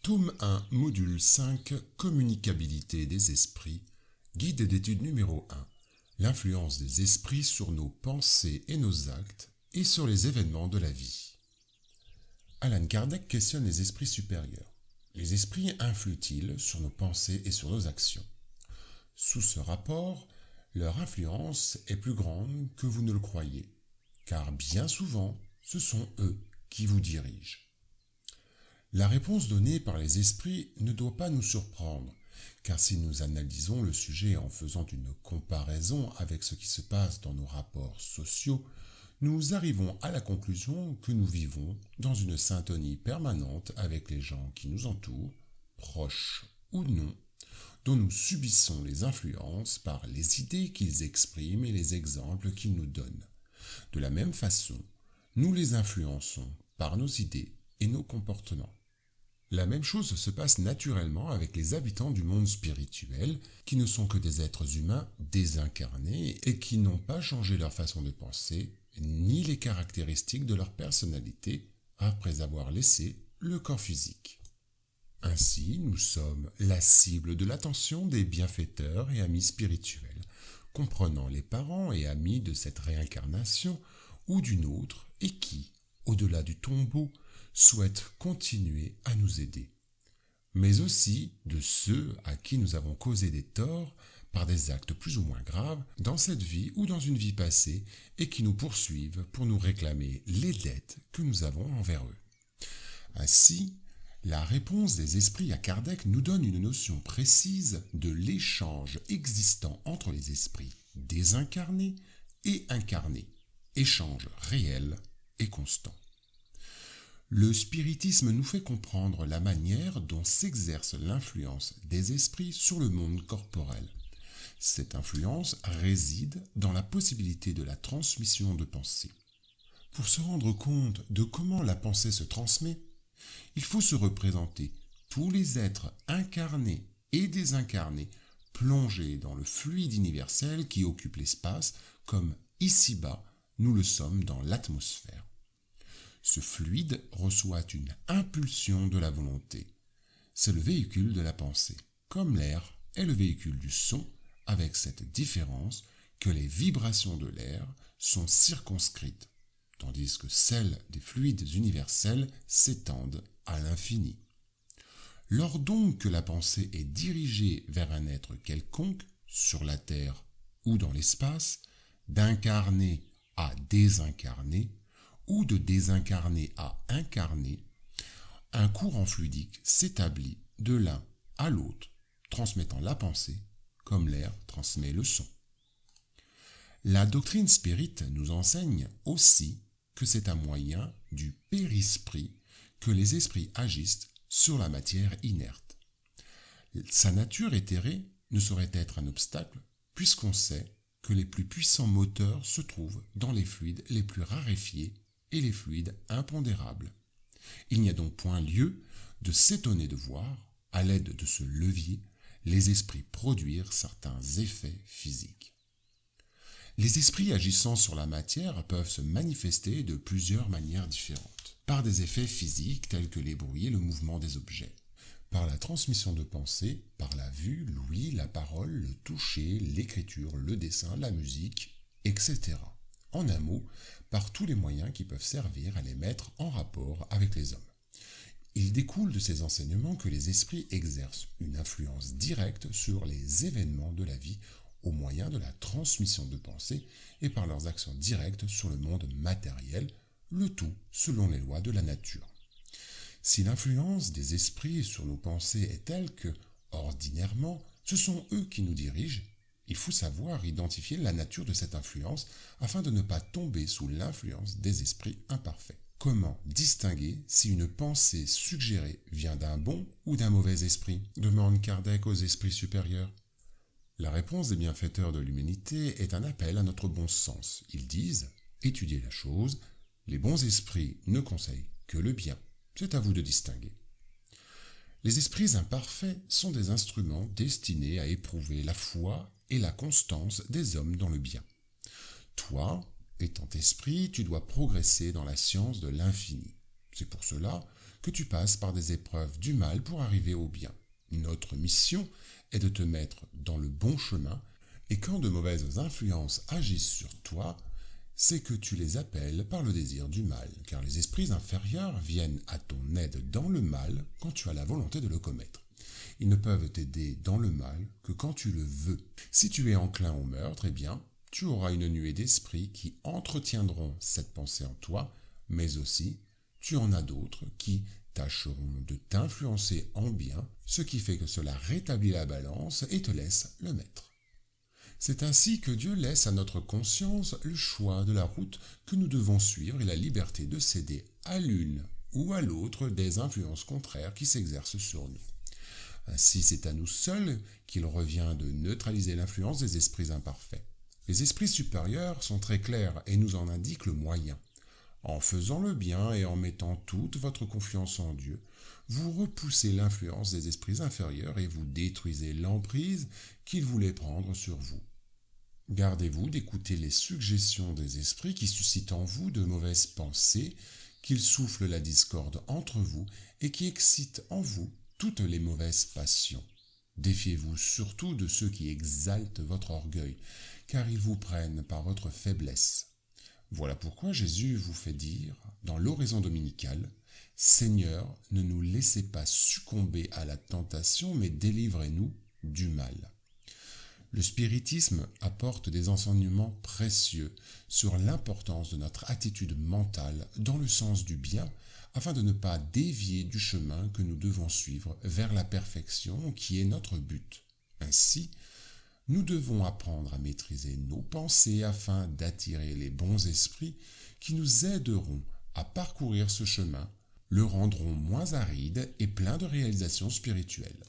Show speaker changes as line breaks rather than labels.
Tome 1, module 5, communicabilité des esprits, guide d'étude numéro 1, l'influence des esprits sur nos pensées et nos actes et sur les événements de la vie. Allan Kardec questionne les esprits supérieurs. Les esprits influent-ils sur nos pensées et sur nos actions? Sous ce rapport, leur influence est plus grande que vous ne le croyez, car bien souvent, ce sont eux qui vous dirigent. La réponse donnée par les esprits ne doit pas nous surprendre, car si nous analysons le sujet en faisant une comparaison avec ce qui se passe dans nos rapports sociaux, nous arrivons à la conclusion que nous vivons dans une syntonie permanente avec les gens qui nous entourent, proches ou non, dont nous subissons les influences par les idées qu'ils expriment et les exemples qu'ils nous donnent. De la même façon, nous les influençons par nos idées et nos comportements. La même chose se passe naturellement avec les habitants du monde spirituel, qui ne sont que des êtres humains désincarnés et qui n'ont pas changé leur façon de penser, ni les caractéristiques de leur personnalité, après avoir laissé le corps physique. Ainsi, nous sommes la cible de l'attention des bienfaiteurs et amis spirituels, comprenant les parents et amis de cette réincarnation ou d'une autre, et qui, au-delà du tombeau, souhaitent continuer à nous aider, mais aussi de ceux à qui nous avons causé des torts par des actes plus ou moins graves dans cette vie ou dans une vie passée et qui nous poursuivent pour nous réclamer les dettes que nous avons envers eux. Ainsi, la réponse des esprits à Kardec nous donne une notion précise de l'échange existant entre les esprits désincarnés et incarnés, échange réel et constant. Le spiritisme nous fait comprendre la manière dont s'exerce l'influence des esprits sur le monde corporel. Cette influence réside dans la possibilité de la transmission de pensée. Pour se rendre compte de comment la pensée se transmet, il faut se représenter tous les êtres incarnés et désincarnés plongés dans le fluide universel qui occupe l'espace, comme ici-bas nous le sommes dans l'atmosphère. Ce fluide reçoit une impulsion de la volonté. C'est le véhicule de la pensée, comme l'air est le véhicule du son, avec cette différence que les vibrations de l'air sont circonscrites, tandis que celles des fluides universels s'étendent à l'infini. Lors donc que la pensée est dirigée vers un être quelconque, sur la Terre ou dans l'espace, d'incarné à désincarné, ou de désincarné à incarné, un courant fluidique s'établit de l'un à l'autre, transmettant la pensée comme l'air transmet le son. La doctrine spirite nous enseigne aussi que c'est un moyen du périsprit que les esprits agissent sur la matière inerte. Sa nature éthérée ne saurait être un obstacle, puisqu'on sait que les plus puissants moteurs se trouvent dans les fluides les plus raréfiés et les fluides impondérables. Il n'y a donc point lieu de s'étonner de voir, à l'aide de ce levier, les esprits produire certains effets physiques. Les esprits agissant sur la matière peuvent se manifester de plusieurs manières différentes, par des effets physiques tels que les bruits et le mouvement des objets, par la transmission de pensée, par la vue, l'ouïe, la parole, le toucher, l'écriture, le dessin, la musique, etc. En un mot, par tous les moyens qui peuvent servir à les mettre en rapport avec les hommes. Il découle de ces enseignements que les esprits exercent une influence directe sur les événements de la vie au moyen de la transmission de pensée et par leurs actions directes sur le monde matériel, le tout selon les lois de la nature. Si l'influence des esprits sur nos pensées est telle que, ordinairement, ce sont eux qui nous dirigent, il faut savoir identifier la nature de cette influence afin de ne pas tomber sous l'influence des esprits imparfaits. Comment distinguer si une pensée suggérée vient d'un bon ou d'un mauvais esprit? Demande Kardec aux esprits supérieurs. La réponse des bienfaiteurs de l'humanité est un appel à notre bon sens. Ils disent « Étudiez la chose, les bons esprits ne conseillent que le bien. C'est à vous de distinguer. » Les esprits imparfaits sont des instruments destinés à éprouver la foi et la constance des hommes dans le bien. Toi, étant esprit, tu dois progresser dans la science de l'infini. C'est pour cela que tu passes par des épreuves du mal pour arriver au bien. Notre mission est de te mettre dans le bon chemin, et quand de mauvaises influences agissent sur toi, c'est que tu les appelles par le désir du mal, car les esprits inférieurs viennent à ton aide dans le mal quand tu as la volonté de le commettre. Ils ne peuvent t'aider dans le mal que quand tu le veux. Si tu es enclin au meurtre, eh bien, tu auras une nuée d'esprits qui entretiendront cette pensée en toi, mais aussi tu en as d'autres qui tâcheront de t'influencer en bien, ce qui fait que cela rétablit la balance et te laisse le maître. C'est ainsi que Dieu laisse à notre conscience le choix de la route que nous devons suivre et la liberté de céder à l'une ou à l'autre des influences contraires qui s'exercent sur nous. Ainsi, c'est à nous seuls qu'il revient de neutraliser l'influence des esprits imparfaits. Les esprits supérieurs sont très clairs et nous en indiquent le moyen. En faisant le bien et en mettant toute votre confiance en Dieu, vous repoussez l'influence des esprits inférieurs et vous détruisez l'emprise qu'ils voulaient prendre sur vous. Gardez-vous d'écouter les suggestions des esprits qui suscitent en vous de mauvaises pensées, qu'ils soufflent la discorde entre vous et qui excitent en vous toutes les mauvaises passions. Défiez-vous surtout de ceux qui exaltent votre orgueil, car ils vous prennent par votre faiblesse. Voilà pourquoi Jésus vous fait dire, dans l'oraison dominicale, « Seigneur, ne nous laissez pas succomber à la tentation, mais délivrez-nous du mal. » Le spiritisme apporte des enseignements précieux sur l'importance de notre attitude mentale dans le sens du bien, afin de ne pas dévier du chemin que nous devons suivre vers la perfection qui est notre but. Ainsi, nous devons apprendre à maîtriser nos pensées afin d'attirer les bons esprits qui nous aideront à parcourir ce chemin, le rendront moins aride et plein de réalisations spirituelles.